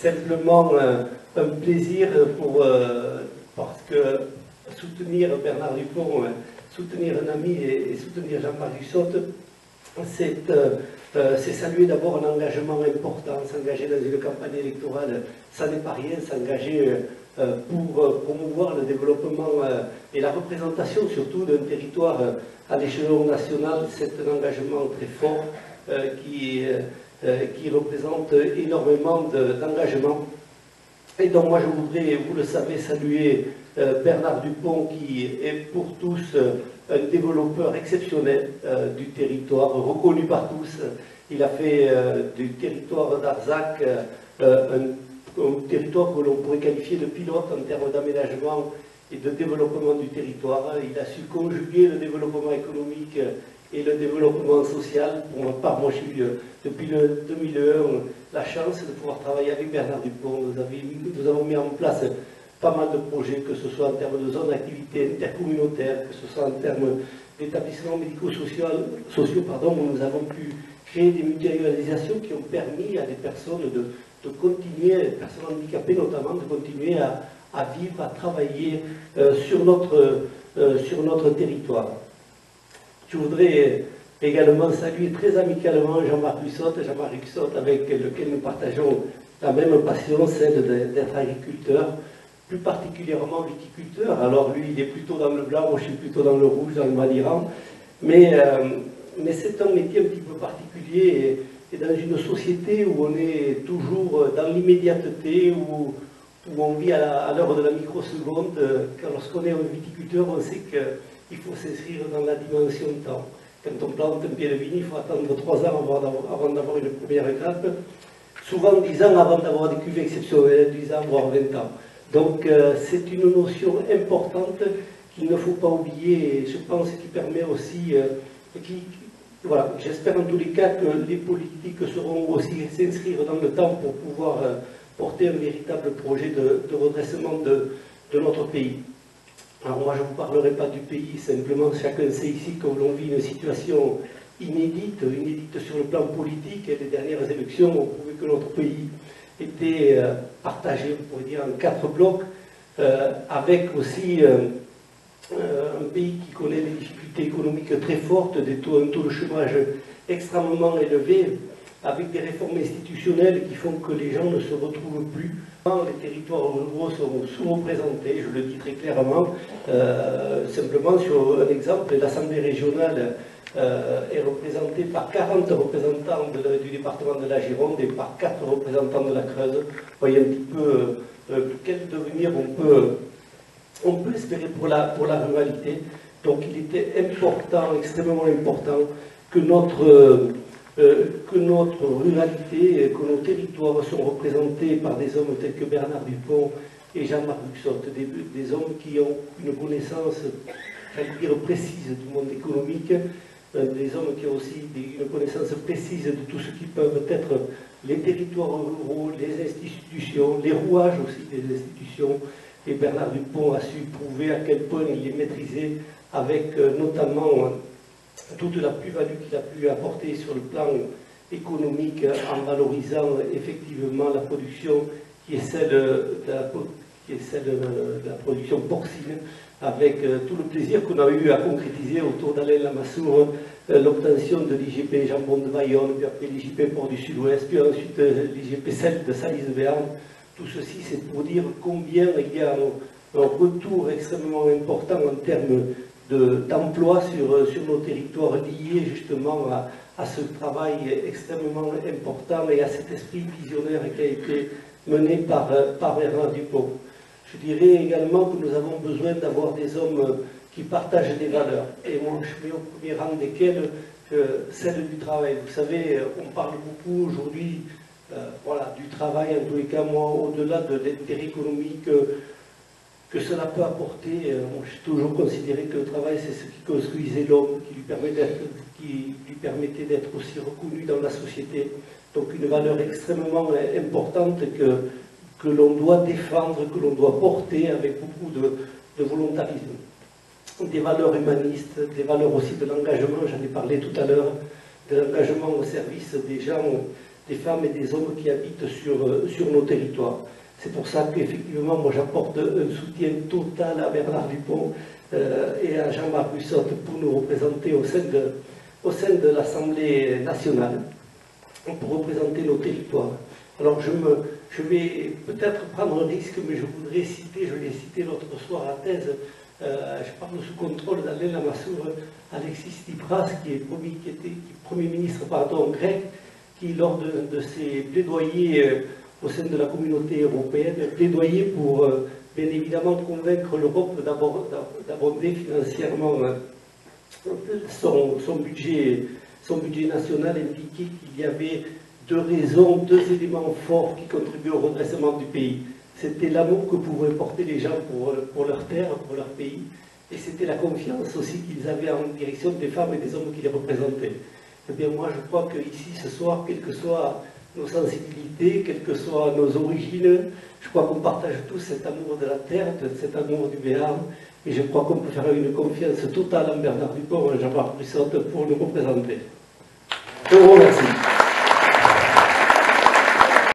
simplement un plaisir parce que soutenir Bernard Dupont, soutenir un ami et soutenir Jean-Marc Dussopt, c'est saluer d'abord un engagement important. S'engager dans une campagne électorale, ça n'est pas rien. S'engager pour promouvoir le développement et la représentation surtout d'un territoire à l'échelon national, c'est un engagement très fort qui représente énormément d'engagement. Et donc moi je voudrais, vous le savez, saluer Bernard Dupont qui est pour tous un développeur exceptionnel du territoire, reconnu par tous. Il a fait du territoire d'Arzac un territoire que l'on pourrait qualifier de pilote en termes d'aménagement et de développement du territoire. Il a su conjuguer le développement économique et le développement social. Pour ma part, moi j'ai eu depuis le 2001 la chance de pouvoir travailler avec Bernard Dupont. Nous avons mis en place pas mal de projets, que ce soit en termes de zones d'activité intercommunautaires, que ce soit en termes d'établissements médico-sociaux, où nous avons pu créer des mutualisations qui ont permis à des personnes de continuer, les personnes handicapées notamment, de continuer à vivre, à travailler sur notre territoire. Je voudrais également saluer très amicalement Jean-Marc Dussopt, avec lequel nous partageons la même passion, celle d'être agriculteur, plus particulièrement viticulteur. Alors lui, il est plutôt dans le blanc, moi je suis plutôt dans le rouge, dans le Maliran. Mais c'est un métier un petit peu particulier et dans une société où on est toujours dans l'immédiateté, où on vit à l'heure de la microseconde. Lorsqu'on est un viticulteur, on sait qu'il faut s'inscrire dans la dimension de temps. Quand on plante un pied de vigne, il faut attendre 3 ans avant d'avoir une première grappe. Souvent 10 ans avant d'avoir des cuvées exceptionnelles, 10 ans voire 20 ans. Donc c'est une notion importante qu'il ne faut pas oublier et je pense qu'il permet aussi, voilà, j'espère en tous les cas que les politiques sauront aussi s'inscrire dans le temps pour pouvoir porter un véritable projet de redressement de notre pays. Alors moi je ne vous parlerai pas du pays, simplement chacun sait ici que l'on vit une situation inédite sur le plan politique et les dernières élections ont prouvé que notre pays était partagé, on pourrait dire, en 4 blocs, avec aussi un pays qui connaît des difficultés économiques très fortes, un taux de chômage extrêmement élevé, avec des réformes institutionnelles qui font que les gens ne se retrouvent plus. Les territoires ruraux sont sous-représentés, je le dis très clairement. Simplement sur un exemple, l'Assemblée régionale est représentée par 40 représentants du département de la Gironde et par 4 représentants de la Creuse. Vous voyez un petit peu quel devenir on peut espérer pour la ruralité. Donc il était important, extrêmement important, que notre ruralité, que nos territoires sont représentés par des hommes tels que Bernard Dupont et Jean-Marc Dussopt, des hommes qui ont une connaissance, j'allais dire, précise du monde économique, des hommes qui ont aussi une connaissance précise de tout ce qui peuvent être les territoires ruraux, les institutions, les rouages aussi des institutions. Et Bernard Dupont a su prouver à quel point il les maîtrisait, avec notamment toute la plus-value qu'il a pu apporter sur le plan économique en valorisant effectivement la production qui est celle de la production porcine, avec tout le plaisir qu'on a eu à concrétiser autour d'Alain Lamassoure, l'obtention de l'IGP Jambon de Bayonne, puis après l'IGP Port du Sud-Ouest, puis ensuite l'IGP Celle de Salis-Béarn. Tout ceci, c'est pour dire combien il y a un retour extrêmement important en termes d'emploi sur nos territoires liés justement à ce travail extrêmement important et à cet esprit visionnaire qui a été mené par Bernard Dupont. Je dirais également que nous avons besoin d'avoir des hommes qui partagent des valeurs. Et moi, je mets au premier rang desquelles celle du travail. Vous savez, on parle beaucoup aujourd'hui voilà, du travail, en tous les cas, moi, au-delà de l'intérêt économique que cela peut apporter. Moi, j'ai toujours considéré que le travail, c'est ce qui construisait l'homme, qui lui permettait d'être aussi reconnu dans la société. Donc une valeur extrêmement importante que l'on doit défendre, que l'on doit porter avec beaucoup de volontarisme. Des valeurs humanistes, des valeurs aussi de l'engagement, j'en ai parlé tout à l'heure, de l'engagement au service des gens des femmes et des hommes qui habitent sur nos territoires. C'est pour ça qu'effectivement, moi j'apporte un soutien total à Bernard Dupont et à Jean-Marc Bussotte pour nous représenter au sein de l'Assemblée nationale, pour représenter nos territoires. Alors je vais peut-être prendre un risque, mais je voudrais citer, je l'ai cité l'autre soir à Thèse, je parle sous contrôle d'Alain Lamassoure, Alexis Tsipras, qui est Premier ministre grec, qui lors de ses plaidoyers au sein de la communauté européenne, plaidoyer pour bien évidemment convaincre l'Europe d'abonder financièrement son budget national, indiquait qu'il y avait deux éléments forts qui contribuaient au redressement du pays. C'était l'amour que pouvaient porter les gens pour leur terre, pour leur pays, et c'était la confiance aussi qu'ils avaient en direction des femmes et des hommes qui les représentaient. Eh bien moi je crois qu'ici ce soir, quelles que soient nos sensibilités, quelles que soient nos origines, je crois qu'on partage tous cet amour de la terre, cet amour du Béarn, et je crois qu'on peut faire une confiance totale en Bernard Dupont et Jean-Marc Bussotte pour nous représenter. Je vous remercie.